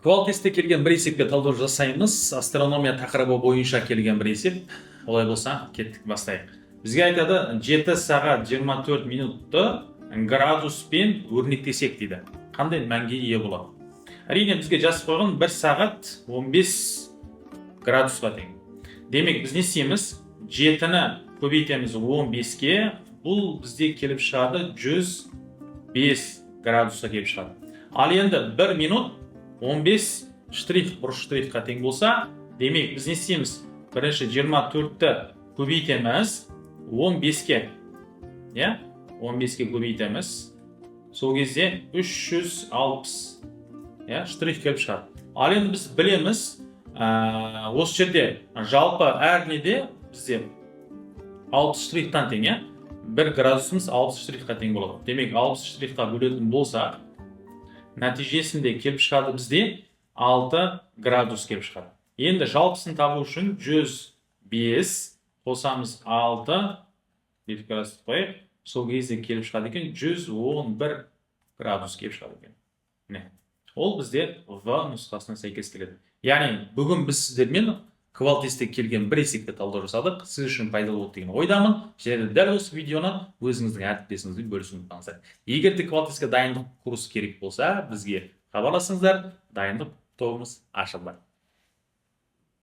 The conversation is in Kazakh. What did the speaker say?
Квалтесте келген бір есепке талдау жасаймыз. Астрономия тақырыбы бойынша келген бір есеп. Олай болса, кеттік бастайық. Бізге айтады 7 сағат 24 минутты градуспен өрнектесек дейді. Қандай мәнге ие болады? Әрине бізге жазып қойған 1 сағат 15 градусқа тең. Демек біз не істейміз? 7-ні көбейтеміз 15-ке. Бұл бізде келіп шығады 105 градусқа келіп шығады. Ал енді 1 минут 15 штрих бұрыш штрихқа тең болса, демек біз не істейміз? Бірінші 24-ті көбейтеміз 15-ке. 15-ке көбейтеміз. Сол кезде 360 штрих келіп шығады. Ал енді біз білеміз, осы жерде жалпы әр неде бізде 60 штрихтан тең, 1 градусымыз 60 штрихқа тең болады. Демек 60 штрихқа бөлетін болса, нәтижесінде келіп шығады бізде 6 градус келіп шығады. Енді жалпысын табу үшін 105 қосамыз 6 градус қойып, сол кезде келіп шығады екен 111 градус келіп шығады екен. Ол бізде В нұсқасына сәйкес келеді. Яғни бүгін біз сіздермен квалтесте келген бір есепті талдау жасадық. Сіз үшін пайдалы болды деген ойдамын. Және дәл осы видеоны өзіңіздің әріптесіңізбен бөлісуді ұмытпаңыздар. Егер де квалтеске дайындық курсы керек болса, бізге хабарласыңыздар. Дайындық тобымыз ашылды.